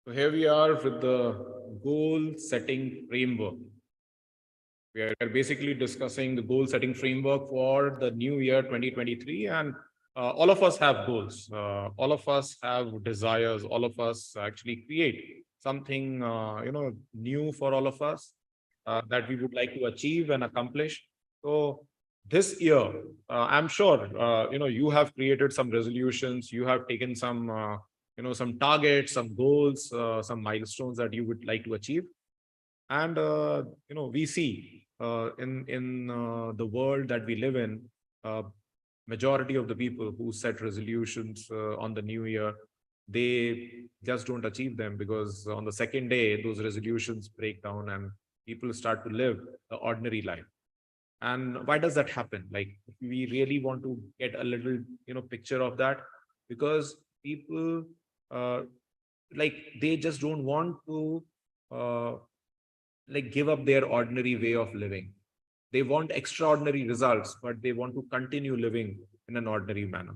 So here we are with the goal setting framework. We are basically discussing the goal setting framework for the new year 2023. And all of us have goals. All of us have desires. All of us actually create something, new for all of us that we would like to achieve and accomplish. So this year, I'm sure, you have created some resolutions. You have taken some, some targets, some goals, some milestones that you would like to achieve. And we see in the world that we live in, uh, majority of the people who set resolutions on the new year, they just don't achieve them, because on the second day those resolutions break down and people start to live the ordinary life. And why does that happen? Like, we really want to get a little picture of that, because people, uh, like, they just don't want to uh, like give up their ordinary way of living. They want extraordinary results, but they want to continue living in an ordinary manner.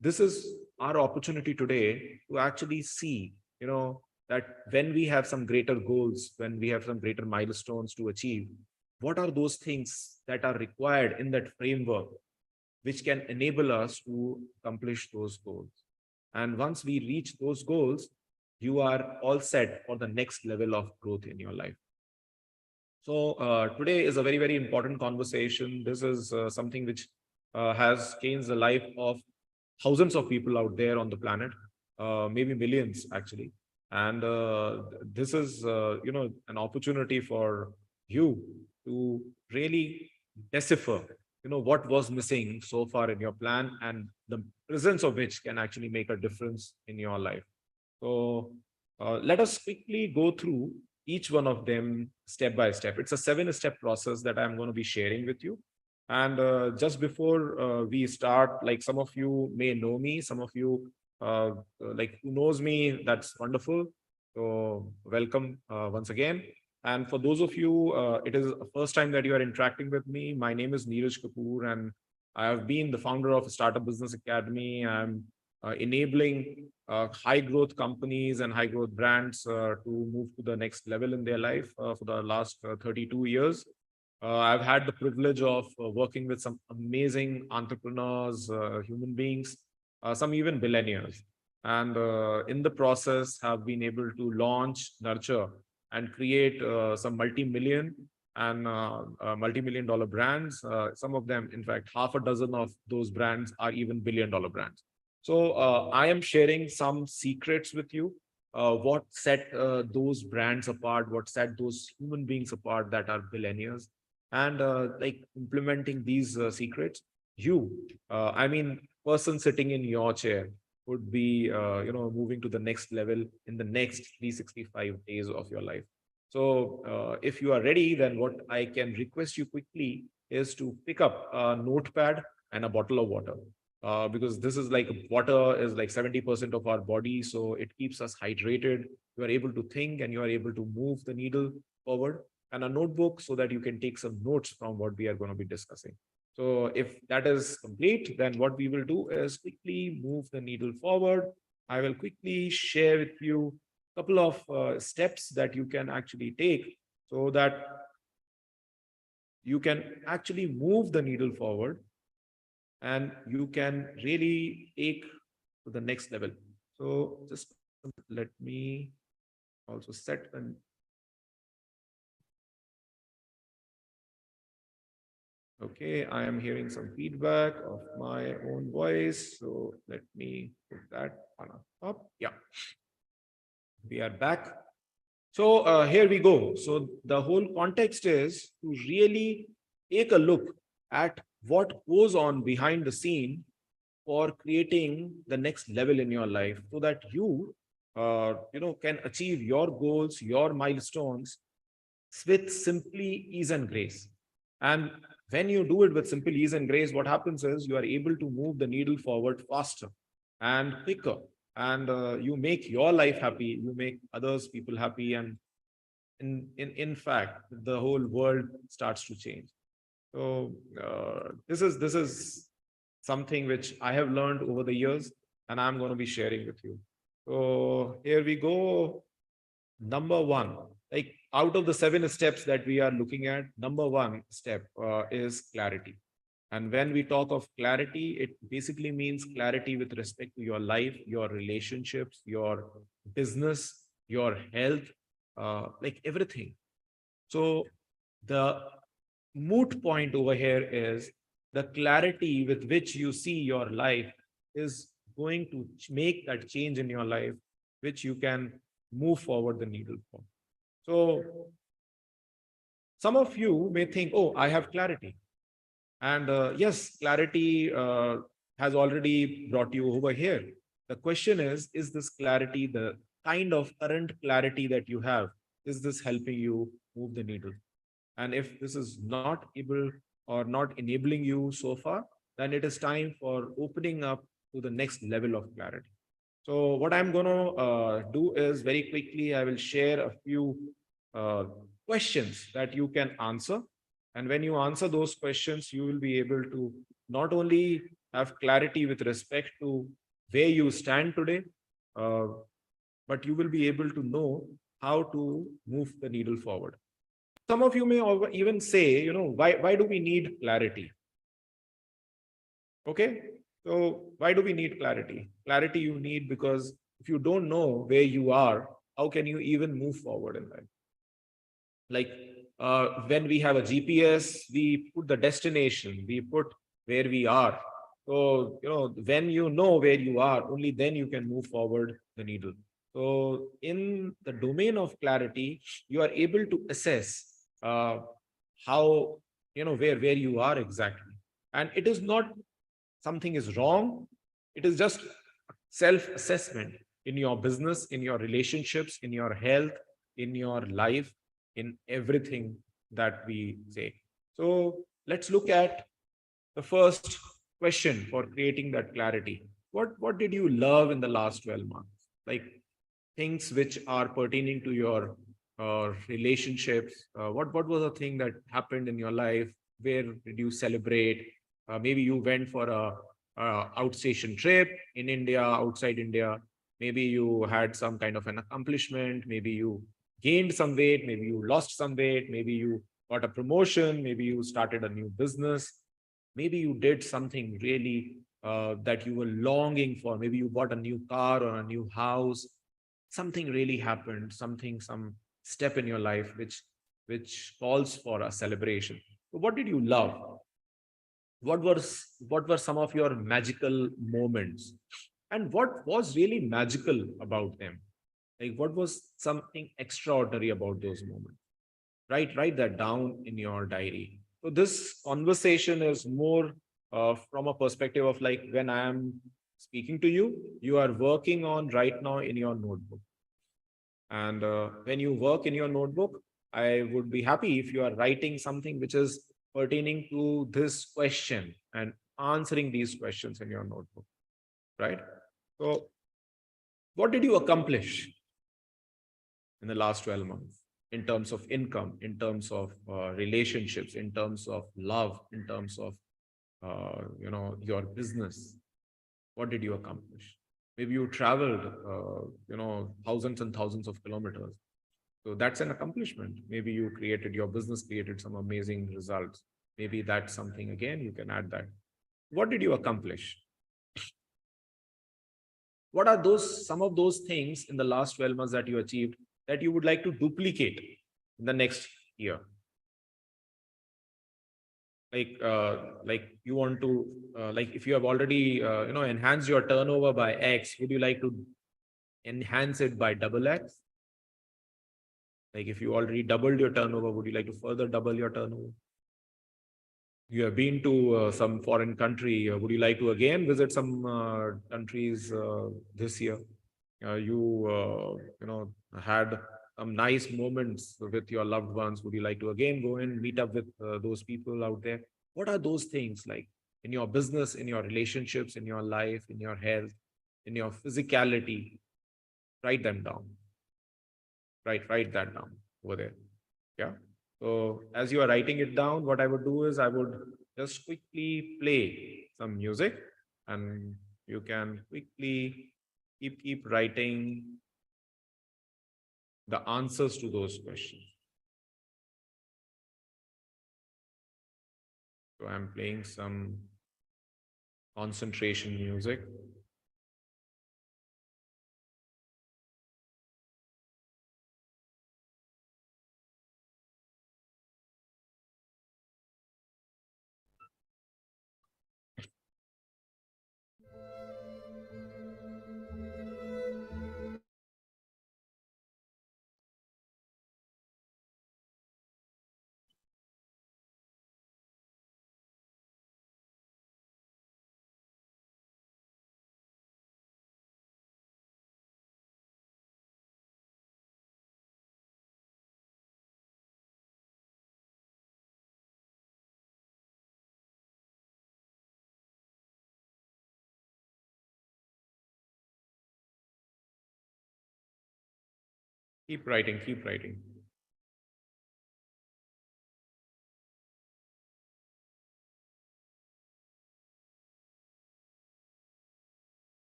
This is our opportunity today to actually see, that when we have some greater goals, when we have some greater milestones to achieve, what are those things that are required in that framework which can enable us to accomplish those goals. And once we reach those goals, you are all set for the next level of growth in your life. So today is a very, very important conversation. This is something which has changed the life of thousands of people out there on the planet, maybe millions actually. And this is, an opportunity for you to really decipher, what was missing so far in your plan, and the presence of which can actually make a difference in your life. So let us quickly go through each one of them step by step. It's a 7-step process that I'm going to be sharing with you. And just before we start, like, some of you may know me, some of you, like, who knows me, that's wonderful. So welcome once again. And for those of you, it is the first time that you are interacting with me. My name is Neeraj Kapoor, and I have been the founder of Startup Business Academy. I'm enabling high growth companies and high growth brands to move to the next level in their life for the last 32 years. I've had the privilege of working with some amazing entrepreneurs, human beings, some even billionaires. And in the process, have been able to launch, nurture, and create some multi-million and multi-million dollar brands. Some of them, in fact, half a dozen of those brands are even billion-dollar brands. So I am sharing some secrets with you. What set those brands apart? What set those human beings apart that are billionaires? And like, implementing these secrets, you, I mean, person sitting in your chair would be, moving to the next level in the next 365 days of your life. So if you are ready, then what I can request you quickly is to pick up a notepad and a bottle of water, because this is like, water is like 70% of our body, so it keeps us hydrated. You are able to think and you are able to move the needle forward, and a notebook so that you can take some notes from what we are going to be discussing. So if that is complete, then what we will do is quickly move the needle forward. I will quickly share with you a couple of steps that you can actually take so that you can actually move the needle forward and you can really take to the next level. So just let me also set an. Okay, I am hearing some feedback of my own voice. So let me put that on top. Yeah, we are back. So here we go. So the whole context is to really take a look at what goes on behind the scene for creating the next level in your life, so that you, can achieve your goals, your milestones with simply ease and grace. And when you do it with simple ease and grace, what happens is you are able to move the needle forward faster and quicker. And you make your life happy, you make others people happy, and in fact, the whole world starts to change. So this is something which I have learned over the years, and I'm going to be sharing with you. So here we go. Number one, like out of the 7 steps that we are looking at, number one step is clarity. And when we talk of clarity, it basically means clarity with respect to your life, your relationships, your business, your health, like everything. So the moot point over here is the clarity with which you see your life is going to make that change in your life, which you can move forward the needle for. So some of you may think, oh, I have clarity. And yes, clarity has already brought you over here. The question is this clarity the kind of current clarity that you have? Is this helping you move the needle? And if this is not able or not enabling you so far, then it is time for opening up to the next level of clarity. So what I'm going to do is very quickly, I will share a few uh, questions that you can answer. And when you answer those questions, you will be able to not only have clarity with respect to where you stand today, uh, but you will be able to know how to move the needle forward. Some of you may even say, why do we need clarity? Okay. So why do we need clarity? Clarity you need because if you don't know where you are, how can you even move forward in life? Like when we have a GPS, we put the destination, we put where we are. So, when you know where you are, only then you can move forward the needle. So in the domain of clarity, you are able to assess how, where you are exactly. And it is not something is wrong. It is just self assessment in your business, in your relationships, in your health, in your life, in everything that we say. So let's look at the first question for creating that clarity. What did you love in the last 12 months? Like things which are pertaining to your relationships. What was a thing that happened in your life? Where did you celebrate? Maybe you went for a outstation trip in India, outside India. Maybe you had some kind of an accomplishment. Maybe you gained some weight. Maybe you lost some weight. Maybe you got a promotion. Maybe you started a new business. Maybe you did something really that you were longing for. Maybe you bought a new car or a new house. Something really happened, some step in your life which calls for a celebration. So what did you love? What were some of your magical moments? And what was really magical about them? Like what was something extraordinary about those moments? Write that down in your diary. So this conversation is more from a perspective of like when I am speaking to you, you are working on right now in your notebook. And when you work in your notebook, I would be happy if you are writing something which is pertaining to this question and answering these questions in your notebook, right? So, what did you accomplish in the last 12 months in terms of income, in terms of relationships, in terms of love, in terms of your business? What did you accomplish? Maybe you traveled, thousands and thousands of kilometers. So that's an accomplishment. Maybe you created your business, created some amazing results. Maybe that's something again, you can add that. What did you accomplish? What are some of those things in the last 12 months that you achieved that you would like to duplicate in the next year? Like you want to, like if you have already, enhanced your turnover by X, would you like to enhance it by double X? Like if you already doubled your turnover, would you like to further double your turnover? You have been to some foreign country. Would you like to again visit some countries this year? Had some nice moments with your loved ones. Would you like to again go and meet up with those people out there? What are those things like in your business, in your relationships, in your life, in your health, in your physicality? Write them down. Write that down over there. Yeah. So as you are writing it down, what I would do is I would just quickly play some music and you can quickly Keep writing the answers to those questions. So I'm playing some concentration music. Keep writing, keep writing.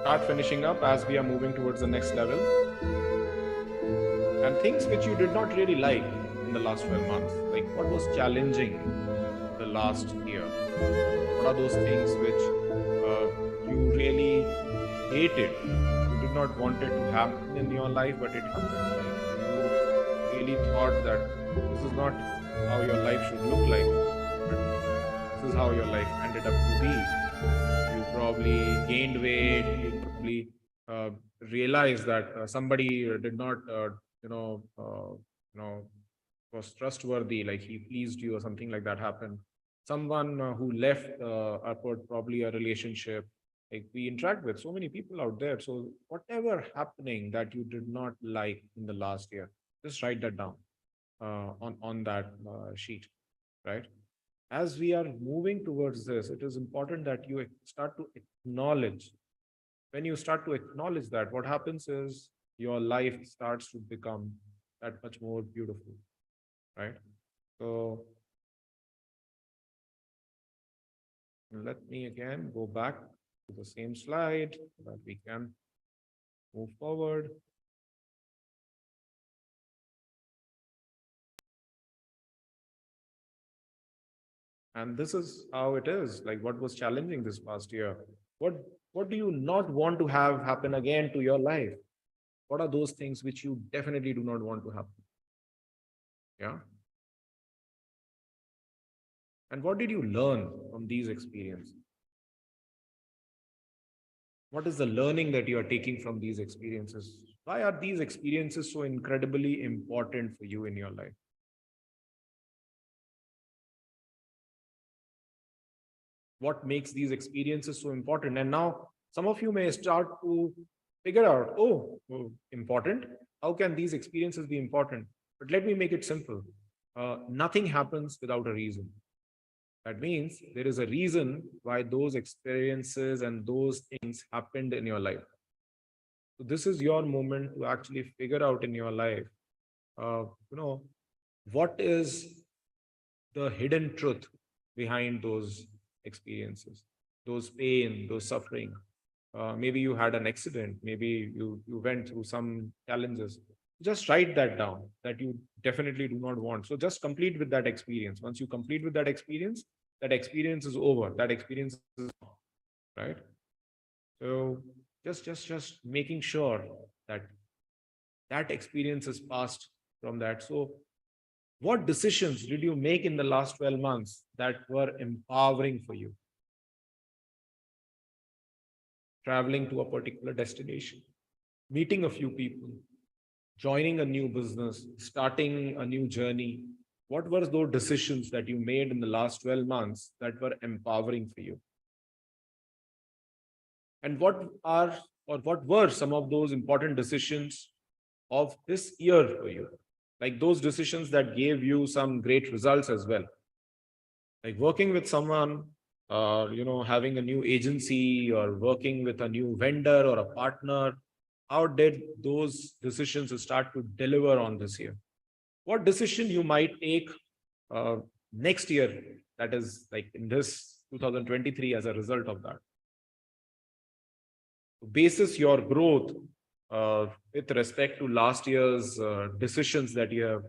Start finishing up as we are moving towards the next level. And things which you did not really like in the last 12 months, like what was challenging the last year? What are those things which you really hated? You did not want it to happen in your life, but it happened. Like you really thought that this is not how your life should look like, but this is how your life ended up to be. You probably gained weight. You probably uh, realized that somebody did not, you know, uh, you know, was trustworthy, like he pleased you or something like that happened. Someone who left probably a relationship. Like we interact with so many people out there. So whatever happening that you did not like in the last year, just write that down on that sheet, right? As we are moving towards this, it is important that you start to acknowledge. When you start to acknowledge that, what happens is your life starts to become that much more beautiful, right? So let me again go back to the same slide so that we can move forward. And this is how it is. Like what was challenging this past year? What what do you not want to have happen again to your life? What are those things which you definitely do not want to happen? Yeah. And what did you learn from these experiences? What is the learning that you are taking from these experiences? Why are these experiences so incredibly important for you in your life? What makes these experiences so important? And now some of you may start to figure out, oh, important. How can these experiences be important? But let me make it simple. Nothing happens without a reason. That means there is a reason why those experiences and those things happened in your life. So this is your moment to actually figure out in your life, uh, you know, what is the hidden truth behind those experiences, those pain, those suffering. Maybe you had an accident, maybe you went through some challenges. Just write that down that you definitely do not want. So just complete with that experience. Once you complete with that experience is over. That experience is right. So just making sure that that experience is passed from that. So what decisions did you make in the last 12 months that were empowering for you? Traveling to a particular destination, meeting a few people, joining a new business, starting a new journey. What were those decisions that you made in the last 12 months that were empowering for you? And what were some of those important decisions of this year for you? Like those decisions that gave you some great results as well. Like working with someone, having a new agency or working with a new vendor or a partner. How did those decisions start to deliver on this year? What decision you might take uh, next year, that is like in this 2023, as a result of that? Basis your growth with respect to last year's decisions that you have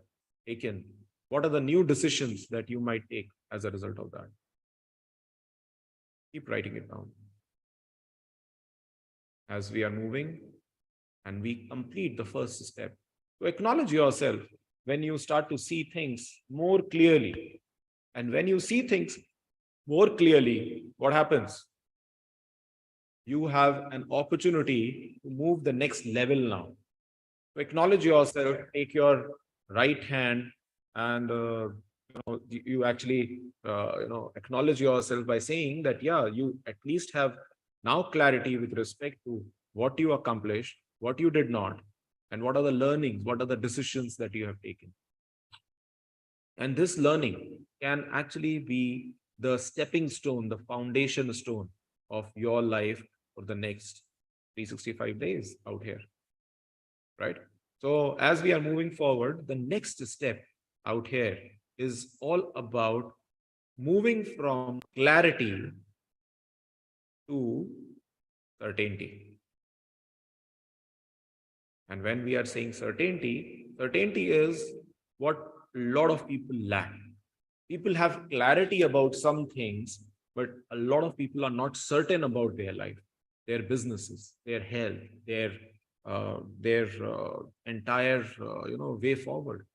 taken. What are the new decisions that you might take as a result of that? Keep writing it down as we are moving and we complete the first step. To acknowledge yourself when you start to see things more clearly. And when you see things more clearly, what happens? You have an opportunity to move the next level now. To acknowledge yourself, take your right hand and you actually acknowledge yourself by saying that, yeah, you at least have now clarity with respect to what you accomplished, what you did not, and what are the learnings, what are the decisions that you have taken. And this learning can actually be the stepping stone, the foundation stone of your life for the next 365 days out here, right? So as we are moving forward, the next step out here is all about moving from clarity to certainty. And when we are saying certainty, certainty is what a lot of people lack. People have clarity about some things, but a lot of people are not certain about their life, their businesses, their health, their entire way forward.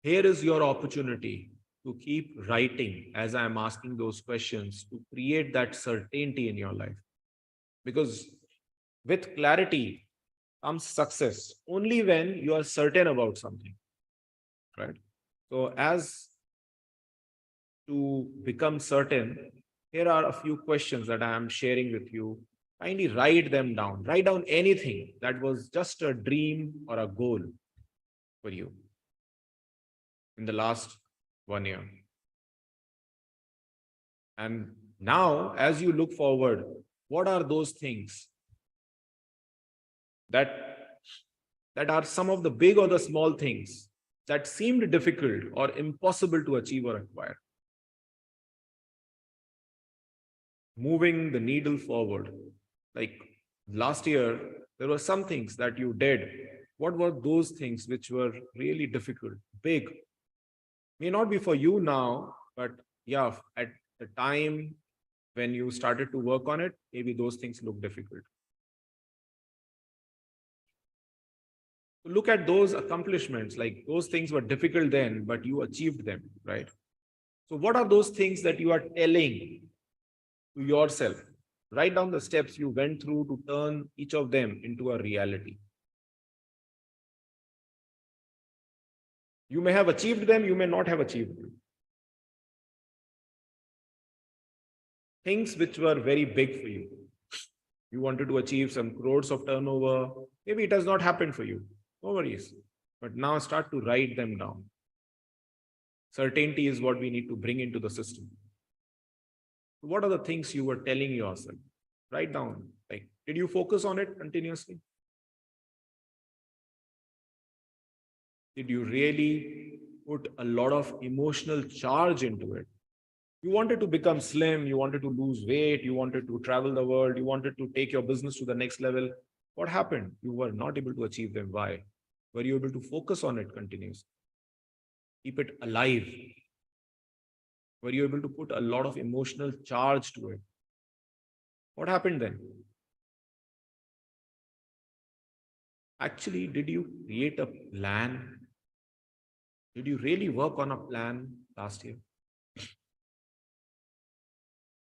Here is your opportunity to keep writing as I am asking those questions to create that certainty in your life. Because with clarity comes success only when you are certain about something, right? So, as to become certain, here are a few questions that I am sharing with you. Kindly write them down. Write down anything that was just a dream or a goal for you in the last 1 year. And now, as you look forward, what are those things that are some of the big or the small things that seemed difficult or impossible to achieve or acquire? Moving the needle forward. Like last year, there were some things that you did. What were those things which were really difficult, big? May not be for you now, but yeah, at the time when you started to work on it, maybe those things look difficult. Look at those accomplishments, like those things were difficult then, but you achieved them, right? So, what are those things that you are telling to yourself? Write down the steps you went through to turn each of them into a reality. You may have achieved them, you may not have achieved them. Things which were very big for you. You wanted to achieve some crores of turnover. Maybe it has not happened for you. No worries. But now start to write them down. Certainty is what we need to bring into the system. What are the things you were telling yourself? Write down. Like, did you focus on it continuously? Did you really put a lot of emotional charge into it? You wanted to become slim, you wanted to lose weight, you wanted to travel the world, you wanted to take your business to the next level. What happened? You were not able to achieve them. Why? Were you able to focus on it continuously? Keep it alive? Were you able to put a lot of emotional charge to it? What happened then? Actually, did you create a plan? Did you really work on a plan last year?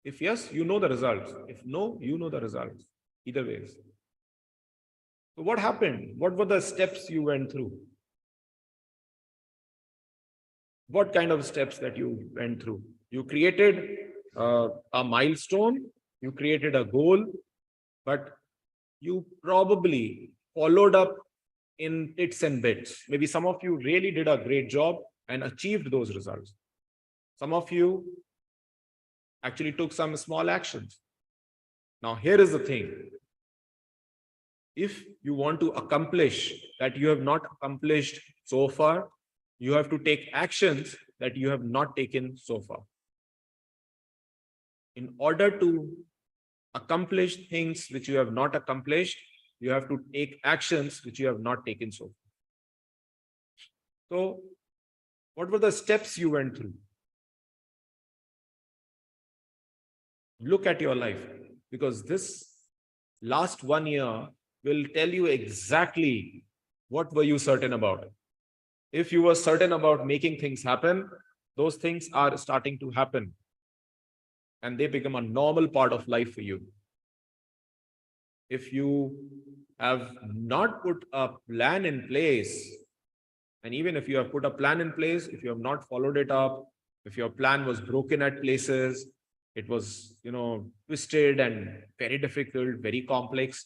If yes, you know the results. If no, you know the results. Either ways. So what happened? What were the steps you went through? What kind of steps that you went through? You created a milestone You created a goal, but you probably followed up in bits and bits. Maybe some of you really did a great job and achieved those results. Some of you actually took some small actions. Now, here is the thing. If you want to accomplish that you have not accomplished so far, you have to take actions that you have not taken so far. In order to accomplish things which you have not accomplished, you have to take actions which you have not taken so far. So, what were the steps you went through? Look at your life, because this last 1 year will tell you exactly what were you certain about. If you were certain about making things happen, those things are starting to happen and they become a normal part of life for you. If you have not put a plan in place, and even if you have put a plan in place, if you have not followed it up, if your plan was broken at places, it was, twisted and very difficult, very complex,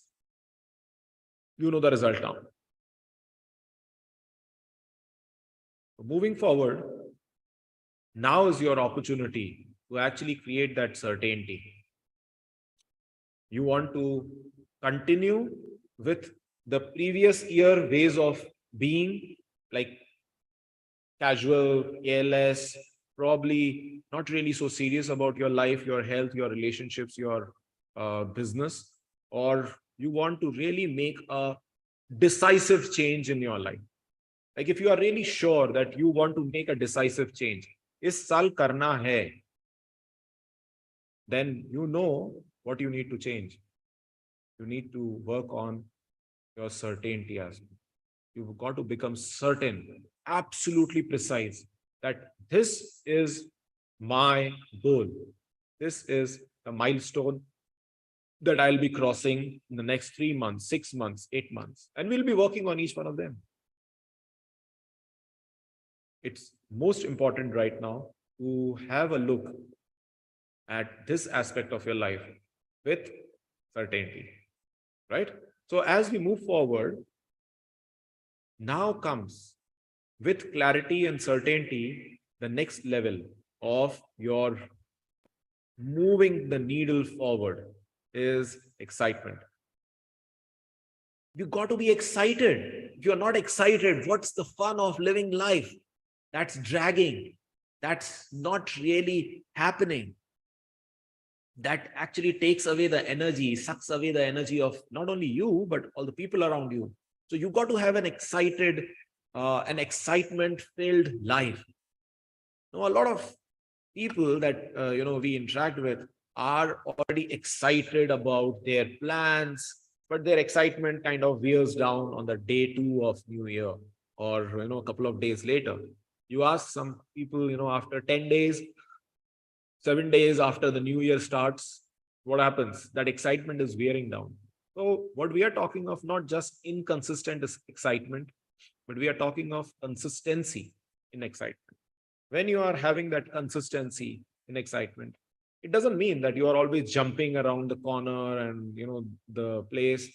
you know the result now. Moving forward, now is your opportunity to actually create that certainty. You want to continue with the previous year ways of being, like casual, careless, probably not really so serious about your life, your health, your relationships, your business, or you want to really make a decisive change in your life. Like if you are really sure that you want to make a decisive change, is saal karna hai, then you know what you need to change. You need to work on your certainty as well. You've got to become certain, absolutely precise, that this is my goal. This is the milestone that I'll be crossing in the next 3 months, 6 months, 8 months. And we'll be working on each one of them. It's most important right now to have a look at this aspect of your life with certainty, right? So as we move forward, now comes with clarity and certainty the next level of your moving the needle forward is excitement. You got to be excited. If you're not excited, what's the fun of living life? That's dragging. That's not really happening. That actually takes away the energy, sucks away the energy of not only you, but all the people around you. So you got to have an excitement-filled life. Now, a lot of people that we interact with are already excited about their plans, but their excitement kind of veers down on the day 2 of New Year, or a couple of days later. You ask some people, after 10 days, 7 days after the new year starts, what happens? That excitement is wearing down. So what we are talking of, not just inconsistent excitement, but we are talking of consistency in excitement. When you are having that consistency in excitement, it doesn't mean that you are always jumping around the corner and the place.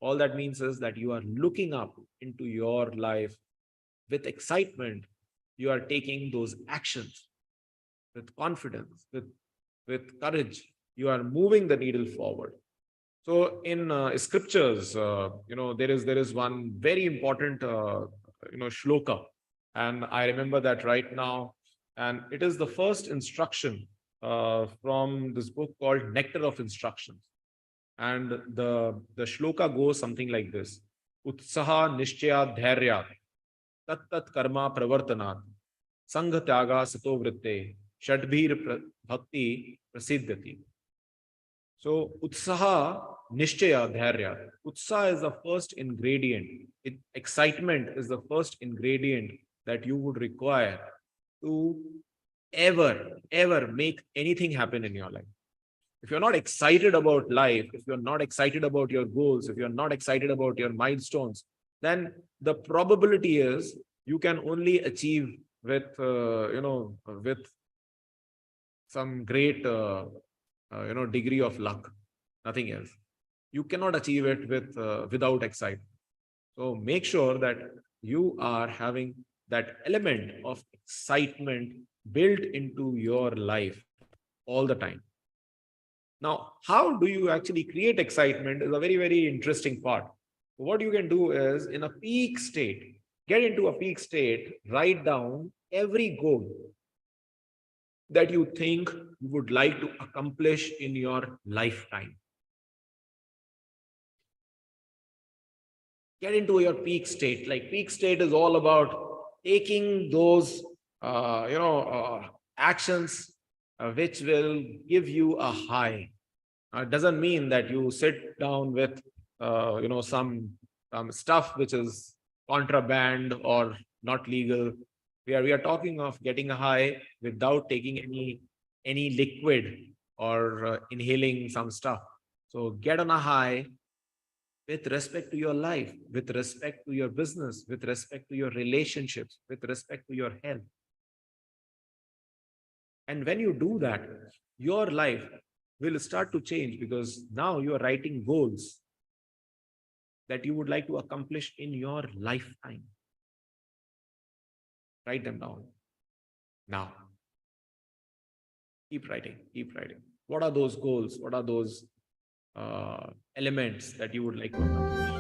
All that means is that you are looking up into your life with excitement. You are taking those actions with confidence, with courage. You are moving the needle forward. So in scriptures, there is one very important shloka, and I remember that right now, and it is the first instruction from this book called Nectar of Instructions, and the shloka goes something like this: Utsaha nishchaya dhairya tat tat karma pravartanat sangha tyaga sato vritte shadbhir bhakti prasiddhati. So utsaha nishchaya dhairya. Utsaha is the first ingredient. Excitement is the first ingredient that you would require to ever make anything happen in your life. If you're not excited about life, if you're not excited about your goals, if you're not excited about your milestones, then the probability is you can only achieve with with some great degree of luck, nothing else. You cannot achieve it without excitement. So make sure that you are having that element of excitement built into your life all the time. Now, how do you actually create excitement is a very, very interesting part. What you can do is in a peak state, get into a peak state, write down every goal that you think you would like to accomplish in your lifetime. Get into your peak state. Like peak state is all about taking those, actions which will give you a high. It doesn't mean that you sit down with, some stuff which is contraband or not legal. We are talking of getting a high without taking any liquid or inhaling some stuff. So get on a high with respect to your life, with respect to your business, with respect to your relationships, with respect to your health. And when you do that, your life will start to change because now you are writing goals that you would like to accomplish in your lifetime. Write them down now. Keep writing, keep writing. What are those goals? What are those elements that you would like to accomplish?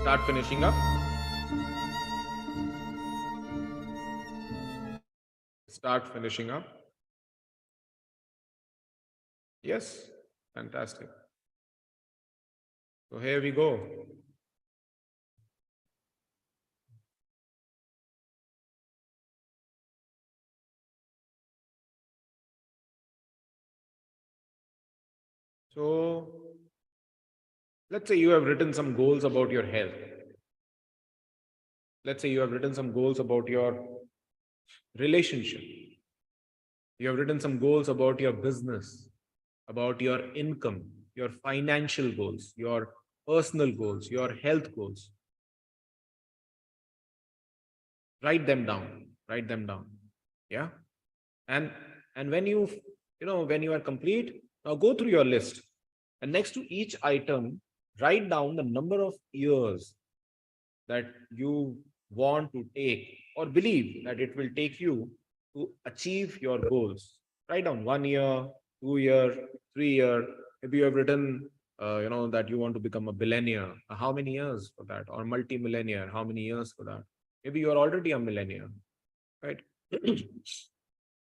Start finishing up. Start finishing up. Yes, fantastic. So here we go. So let's say you have written some goals about your health. Let's say you have written some goals about your relationship. You have written some goals about your business, about your income, your financial goals, your personal goals, your health goals. Write them down. Write them down. Yeah. And when when you are complete, now go through your list. And next to each item, write down the number of years that you want to take or believe that it will take you to achieve your goals. Write down 1 year, 2 year, 3 year. Maybe you have written, that you want to become a billionaire. How many years for that? Or multi-millionaire? How many years for that? Maybe you are already a millionaire, right?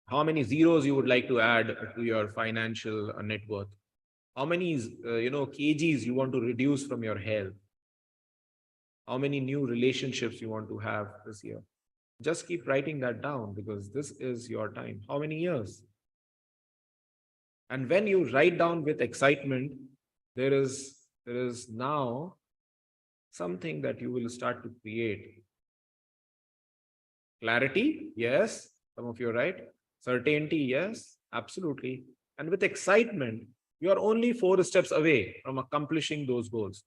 How many zeros you would like to add to your financial net worth? How many, kgs you want to reduce from your health? How many new relationships you want to have this year? Just keep writing that down because this is your time. How many years? And when you write down with excitement, there is now something that you will start to create. Clarity, yes. Some of you are right. Certainty, yes, absolutely. And with excitement, you are only 4 steps away from accomplishing those goals.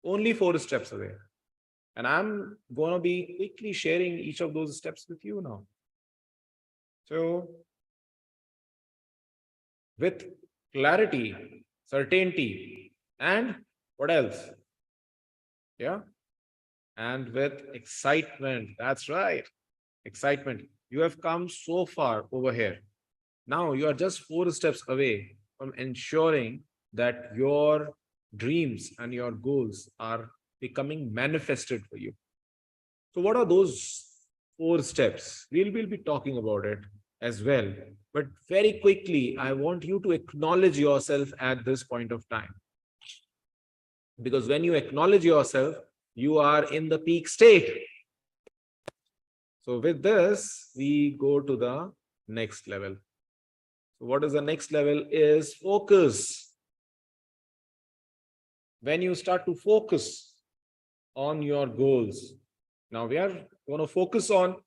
Only 4 steps away. And I'm going to be quickly sharing each of those steps with you now. So, with clarity, certainty, and what else? Yeah. And with excitement. That's right. excitement. You have come so far over here. Now you are just 4 steps away from ensuring that your dreams and your goals are becoming manifested for you. So, what are those 4 steps? We'll be talking about it as well. But very quickly, I want you to acknowledge yourself at this point of time. Because when you acknowledge yourself, you are in the peak state. So, with this, we go to the next level. So, what is the next level? Is focus. When you start to focus on your goals, now we are going to focus on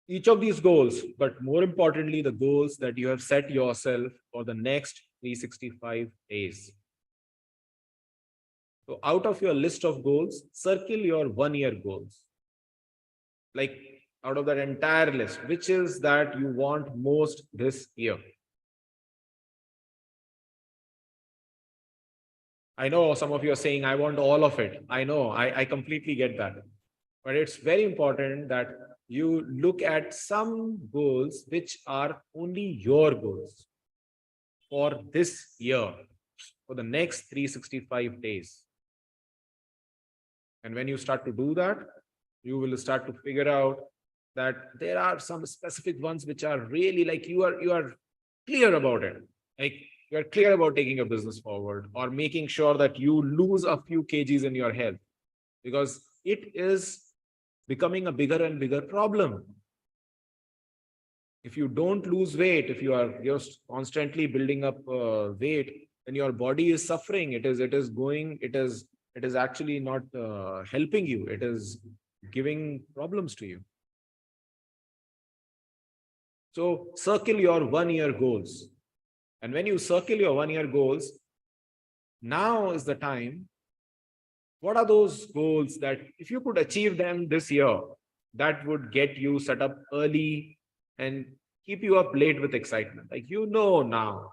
each of these goals, but more importantly, the goals that you have set yourself for the next 365 days. So, out of your list of goals, circle your 1 year goals. Like out of that entire list, which is that you want most this year? I know some of you are saying, I want all of it. I know, I completely get that. But it's very important that you look at some goals which are only your goals for this year, for the next 365 days. And when you start to do that, you will start to figure out that there are some specific ones which are really like you are clear about it. Like you are clear about taking your business forward or making sure that you lose a few kgs in your health, because it is becoming a bigger and bigger problem. If you don't lose weight, if you are just constantly building up weight, then your body is suffering. It is actually not helping you. It is giving problems to you. So circle your 1 year goals. And when you circle your 1 year goals, now is the time. What are those goals that if you could achieve them this year, that would get you set up early and keep you up late with excitement? Like, now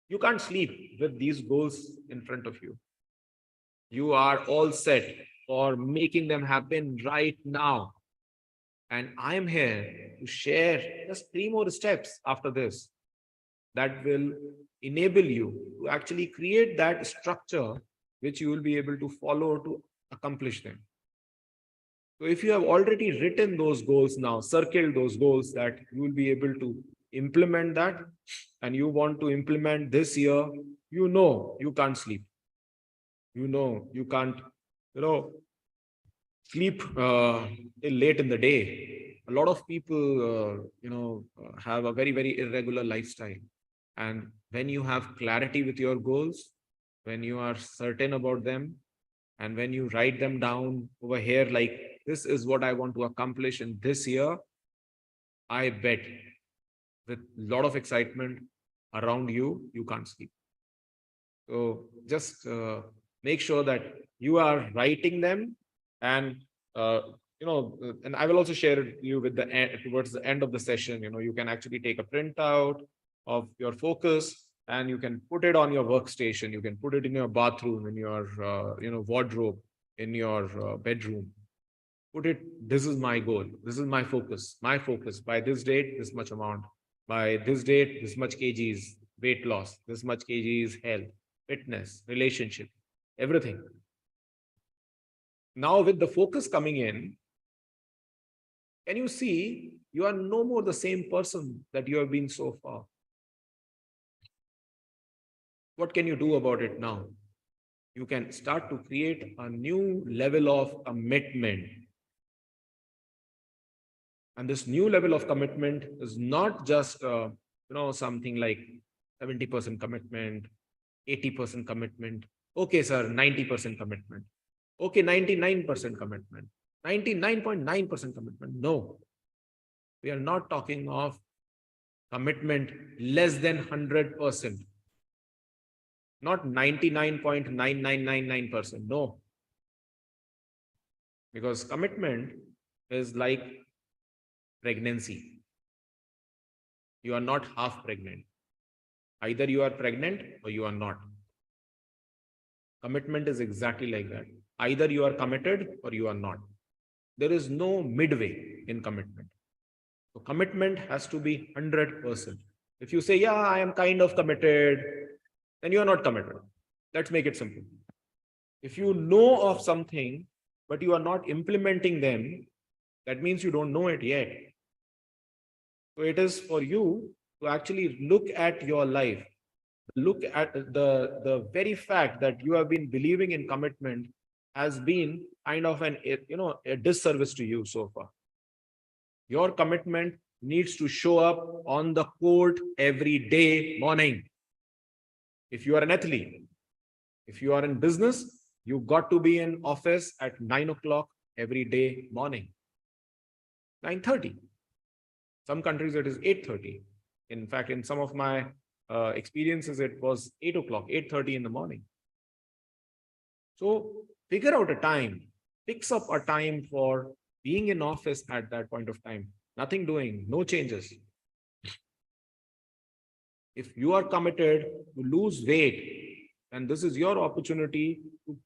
you can't sleep with these goals in front of you. You are all set for making them happen right now. And I am here to share just 3 more steps after this that will enable you to actually create that structure which you will be able to follow to accomplish them. So if you have already written those goals now, circled those goals that you will be able to implement that, and you want to implement this year, you can't sleep. You can't, sleep till late in the day. A lot of people, have a very, very irregular lifestyle. And when you have clarity with your goals, when you are certain about them, and when you write them down over here, like this is what I want to accomplish in this year, I bet with a lot of excitement around you, you can't sleep. So just make sure that you are writing them, and and I will also share it you with the towards the end of the session. You can actually take a printout of your focus and you can put it on your workstation. You can put it in your bathroom, in your wardrobe, in your bedroom. Put it. This is my goal. This is my focus. My focus by this date, this much amount. By this date, this much kgs weight loss. This much kgs health, fitness, relationship, everything. Now, with the focus coming in, can you see you are no more the same person that you have been so far? What can you do about it now? You can start to create a new level of commitment. And this new level of commitment is not just, something like 70% commitment, 80% commitment. Okay, sir, 90% commitment. Okay, 99% commitment, 99.9% commitment. No, we are not talking of commitment less than 100%, not 99.9999%. No, because commitment is like pregnancy. You are not half pregnant. Either you are pregnant or you are not. Commitment is exactly like that. Either you are committed or you are not. There is no midway in commitment. So commitment has to be 100%. If you say, yeah, I am kind of committed, then you are not committed. Let's make it simple. If you know of something, but you are not implementing them, that means you don't know it yet. So it is for you to actually look at your life, look at the very fact that you have been believing in commitment has been kind of a disservice to you so far. Your commitment needs to show up on the court every day morning. If you are an athlete, if you are in business, you got to be in office at 9 o'clock every day morning. 9:30. Some countries it is 8:30. In fact, in some of my experiences, it was 8 o'clock, 8:30 in the morning. So figure out a time, fix up a time for being in office at that point of time. Nothing doing, no changes. If you are committed to lose weight, then this is your opportunity to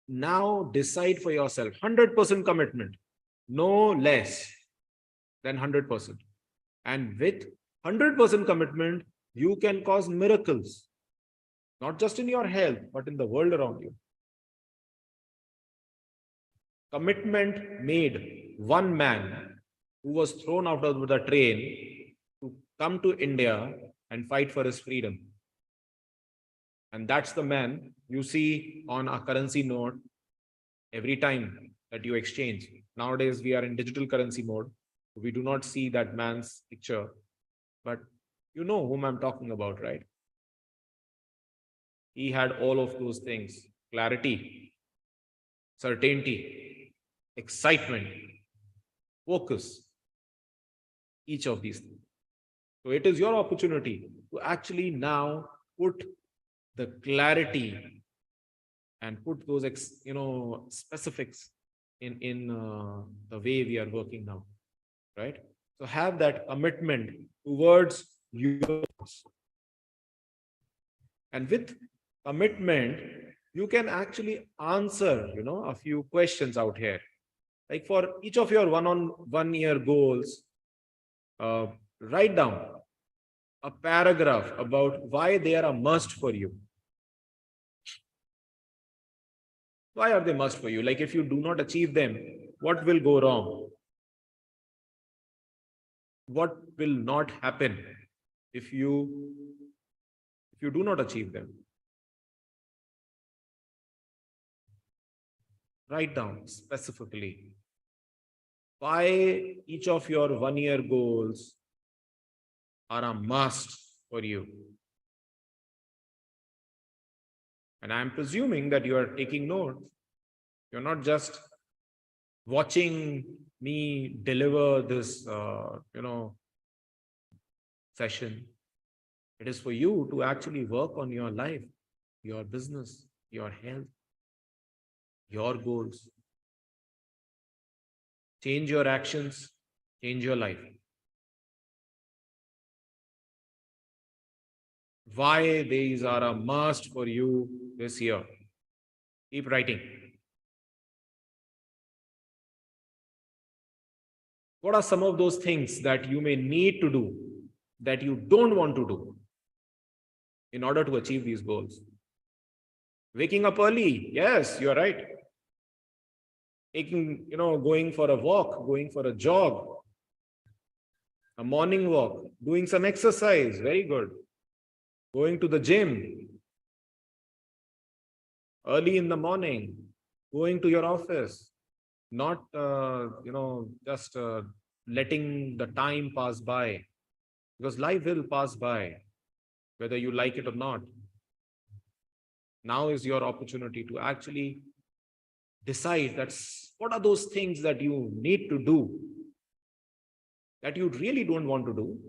now decide for yourself 100% commitment, no less than 100%. And with 100% commitment, you can cause miracles, not just in your health, but in the world around you. Commitment made one man who was thrown out of the train to come to India and fight for his freedom. And that's the man you see on a currency note every time that you exchange. Nowadays, we are in digital currency mode. We do not see that man's picture, but you know whom I'm talking about, right? He had all of those things: clarity, certainty, excitement, focus, each of these things. So it is your opportunity to actually now put the clarity and put those specifics in the way we are working now, right? So have that commitment towards yours. And with commitment, you can actually answer, a few questions out here. Like for each of your 1 year goals, write down a paragraph about why they are a must for you. Why are they must for you? Like if you do not achieve them, what will go wrong? What will not happen if you do not achieve them? Write down specifically why each of your 1 year goals are a must for you. And I'm presuming that you are taking notes. You're not just watching me deliver this, session. It is for you to actually work on your life, your business, your health, your goals. Change your actions, change your life. Why these are a must for you this year. Keep writing. What are some of those things that you may need to do that you don't want to do in order to achieve these goals? Waking up early. Yes, you're right. Going for a walk, going for a jog, a morning walk, doing some exercise. Very good. Going to the gym early in the morning, going to your office, not, just letting the time pass by, because life will pass by, whether you like it or not. Now is your opportunity to actually decide what are those things that you need to do that you really don't want to do.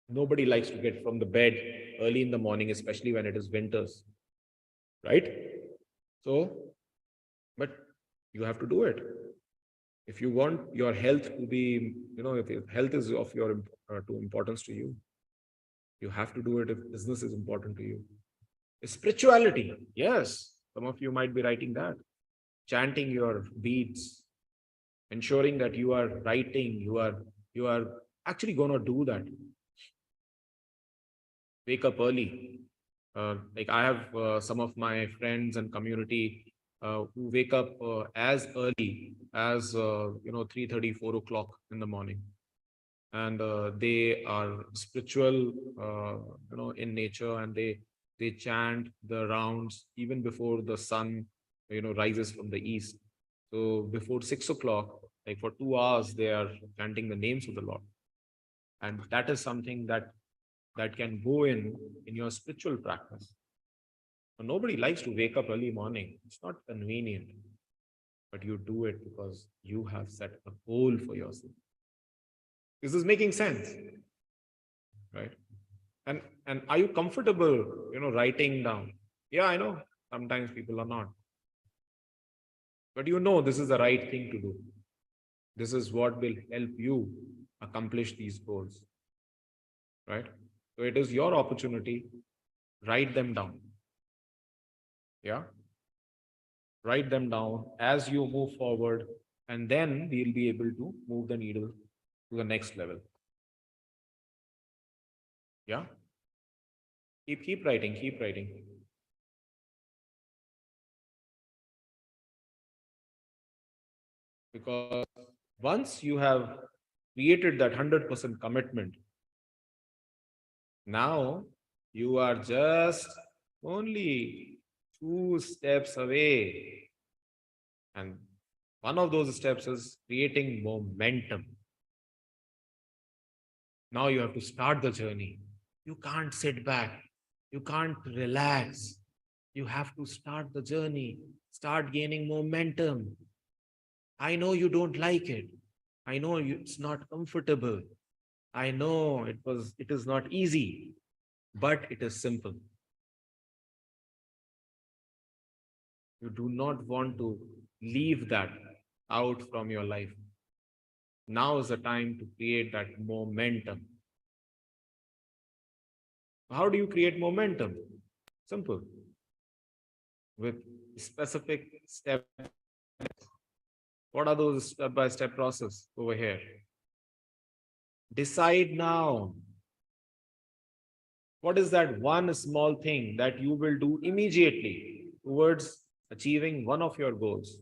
Nobody likes to get from the bed early in the morning, especially when it is winters, right? So, but you have to do it. If you want your health to be, if your health is of your importance to you, you have to do it. If business is important to you. Spirituality, yes, some of you might be writing that. chanting your beads, ensuring that you are writing, you are actually going to do that. Wake up early. Like I have some of my friends and community who wake up as early as 3:30, 4 o'clock in the morning, and they are spiritual, in nature, and they chant the rounds even before the sun, rises from the east. So before 6 o'clock, like for 2 hours, they are chanting the names of the Lord, and that is something that can go in your spiritual practice. So nobody likes to wake up early morning. It's not convenient, but you do it because you have set a goal for yourself. Is this making sense? Right? And are you comfortable, writing down? Yeah, I know. Sometimes people are not. But this is the right thing to do. This is what will help you accomplish these goals. Right? So it is your opportunity. Write them down. Yeah. Write them down as you move forward, and then we'll be able to move the needle to the next level. Yeah. Keep writing, keep writing. Because once you have created that 100% commitment, now you are just only 2 steps away. And one of those steps is creating momentum. Now you have to start the journey. You can't sit back. You can't relax. You have to start the journey, start gaining momentum. I know you don't like it. I know it's not comfortable. I know it is not easy, but it is simple. You do not want to leave that out from your life. Now is the time to create that momentum. How do you create momentum? Simple. With specific steps. What are those step-by-step process over here? Decide now. What is that one small thing that you will do immediately towards achieving one of your goals?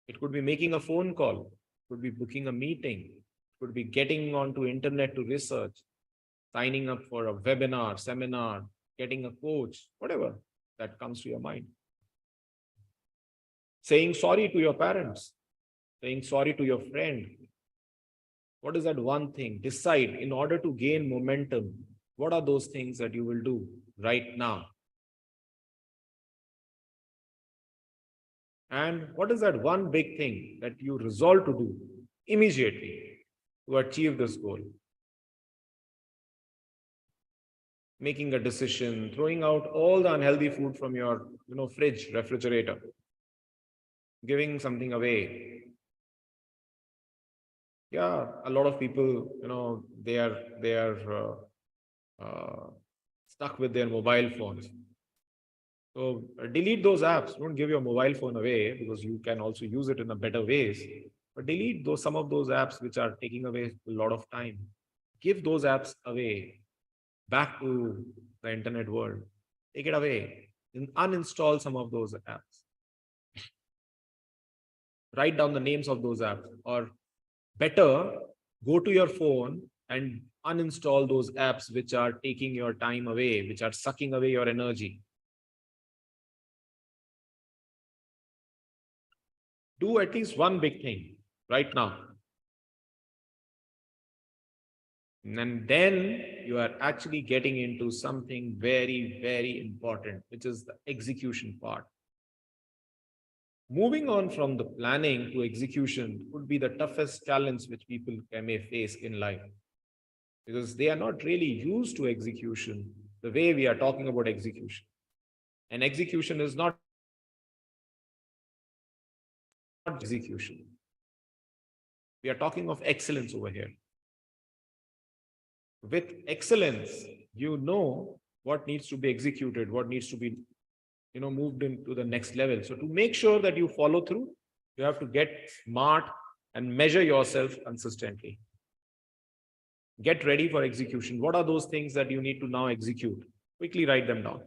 It could be making a phone call, it could be booking a meeting, it could be getting onto internet to research, signing up for a webinar, seminar, getting a coach, whatever that comes to your mind. Saying sorry to your parents, saying sorry to your friend. What is that one thing? Decide in order to gain momentum. What are those things that you will do right now? And what is that one big thing that you resolve to do immediately to achieve this goal? Making a decision, throwing out all the unhealthy food from your, fridge, refrigerator, giving something away. Yeah, a lot of people, they are stuck with their mobile phones. So delete those apps. Don't give your mobile phone away, because you can also use it in a better ways. But delete some of those apps which are taking away a lot of time. Give those apps away back to the internet world. Take it away and uninstall some of those apps. Write down the names of those apps, or better, go to your phone and uninstall those apps which are taking your time away, which are sucking away your energy. Do at least one big thing right now. And then you are actually getting into something very, very important, which is the execution part. Moving on from the planning to execution would be the toughest challenge which people may face in life, because they are not really used to execution the way we are talking about execution. And execution is not execution. We are talking of excellence over here. With excellence, you know what needs to be executed, what needs to be moved into the next level. So to make sure that you follow through, you have to get smart and measure yourself consistently. Get ready for execution. What are those things that you need to now execute? Quickly write them down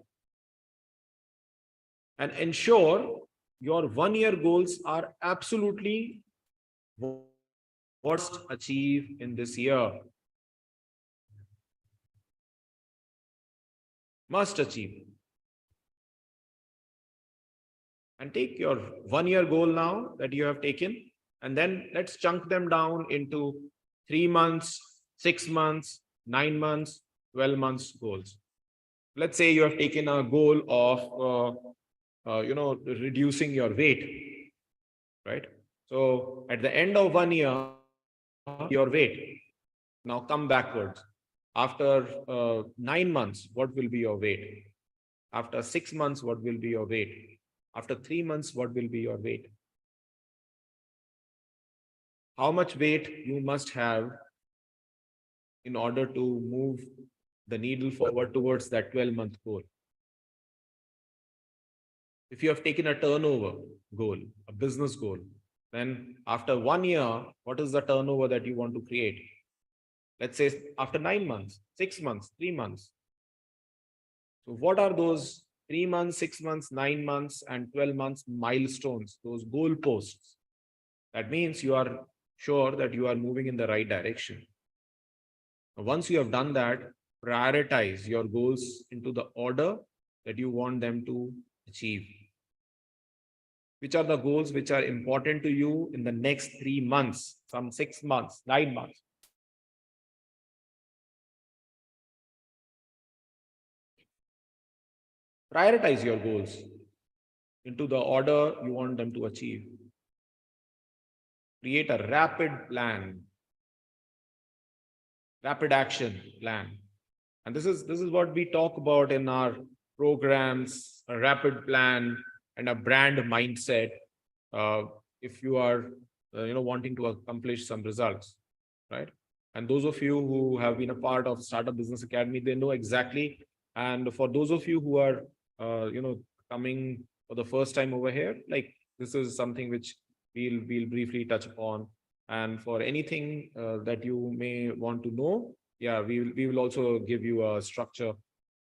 and ensure your 1 year goals are absolutely what achieve in this year. Must achieve. And take your 1 year goal now that you have taken, and then let's chunk them down into 3 months, 6 months, 9 months, 12 months goals. Let's say you have taken a goal of reducing your weight, right? So at the end of 1 year, your weight. Now come backwards. After 9 months, what will be your weight? After 6 months, what will be your weight? After 3 months, what will be your weight? How much weight you must have in order to move the needle forward towards that 12-month goal? If you have taken a turnover goal, a business goal, then after 1 year, what is the turnover that you want to create? Let's say after 9 months, 6 months, 3 months. So, what are those 3 months, 6 months, 9 months, and 12 months milestones, those goalposts? That means you are sure that you are moving in the right direction. Once you have done that, prioritize your goals into the order that you want them to achieve. Which are the goals which are important to you in the next 3 months, some 6 months, 9 months? Prioritize your goals into the order you want them to achieve. Create a rapid action plan. And this is what we talk about in our programs, a rapid plan and a brand mindset. If you are wanting to accomplish some results, right? And those of you who have been a part of Startup Business Academy, they know exactly. And for those of you who are coming for the first time over here, like, this is something which we'll briefly touch upon. And for anything that you may want to know, yeah, we will also give you a structure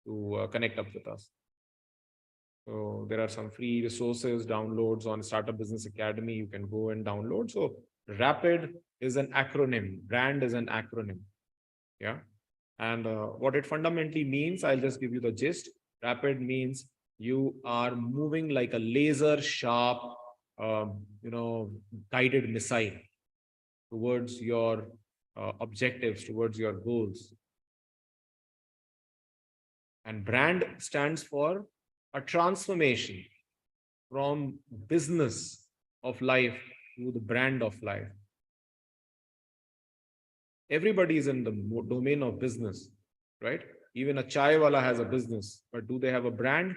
to connect up with us. So there are some free resources, downloads on Startup Business Academy. You can go and download. So RAPID is an acronym. Brand is an acronym. Yeah. And what it fundamentally means, I'll just give you the gist. RAPID means you are moving like a laser sharp, guided missile towards your objectives, towards your goals. And brand stands for a transformation from business of life to the brand of life. Everybody is in the domain of business, right? Even a chai wala has a business, but do they have a brand?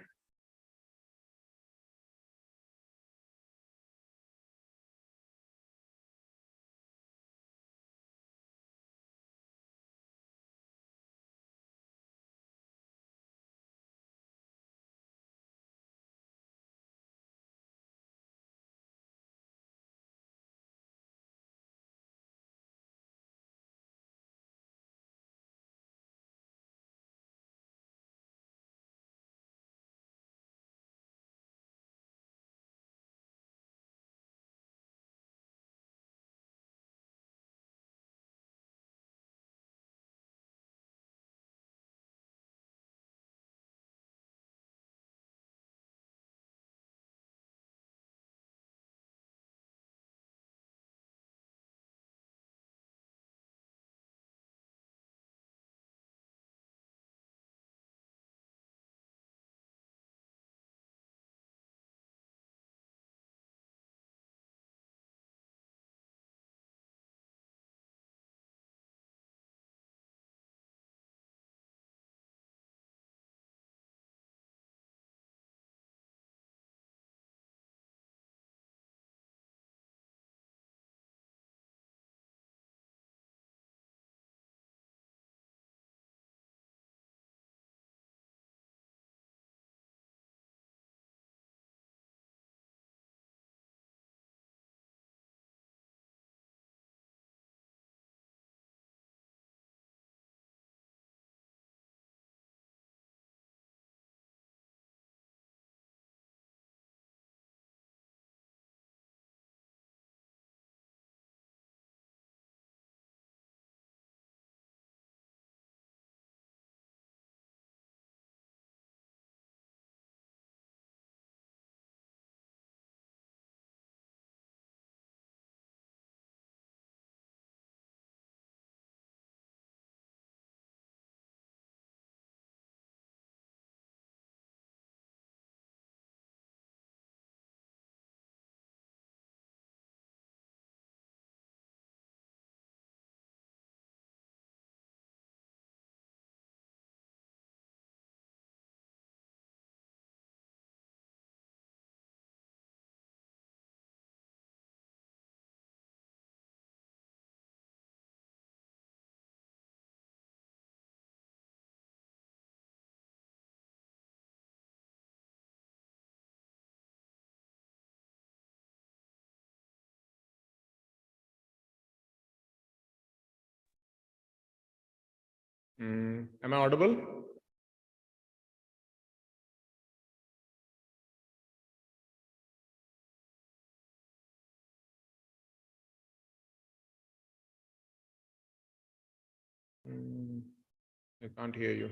Am I audible? I can't hear you.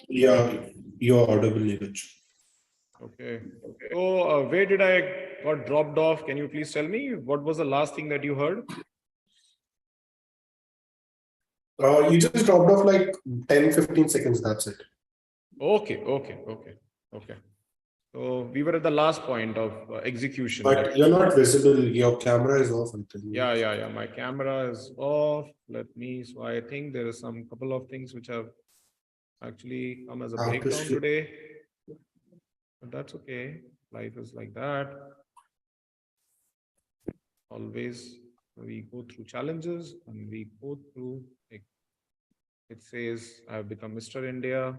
Yeah, you're audible, Neeraj. Okay. So where did I got dropped off? Can you please tell me what was the last thing that you heard? You just dropped off like 10-15 seconds. That's it. Okay. So we were at the last point of execution. But you're not visible. Your camera is off, I think. Yeah. My camera is off. So I think there is some couple of things which have actually come as a breakdown today. But that's okay. Life is like that. Always we go through challenges and we go through, like, it says I've become Mr. India.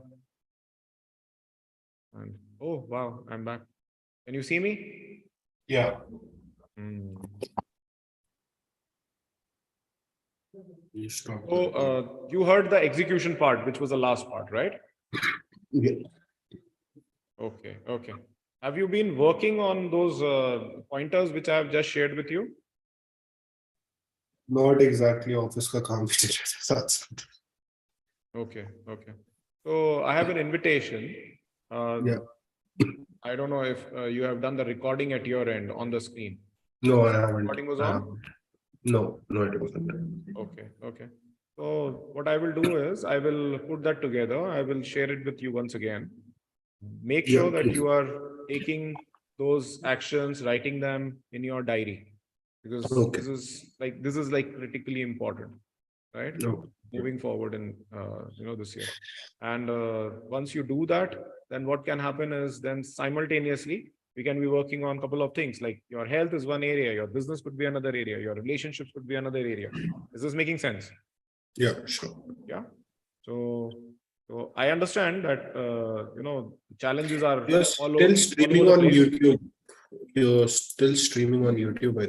And oh wow, I'm back. Can you see me? Yeah. So you heard the execution part, which was the last part, right? Yeah. Okay. Have you been working on those pointers which I have just shared with you? Not exactly office ka kaam bhi chal raha hai. Okay. So I have an invitation. Yeah. I don't know if you have done the recording at your end on the screen. No, I haven't. Recording was on? No, it wasn't. Okay. So what I will do is I will put that together. I will share it with you once again. Make sure that you are taking those actions, writing them in your diary, because this is like critically important, right? Moving forward in this year. And once you do that, then what can happen is then simultaneously we can be working on a couple of things, like your health is one area, your business could be another area, your relationships could be another area. Is this making sense? Yeah, sure. Yeah. So I understand that challenges are You're still streaming on YouTube. You're still streaming on YouTube, I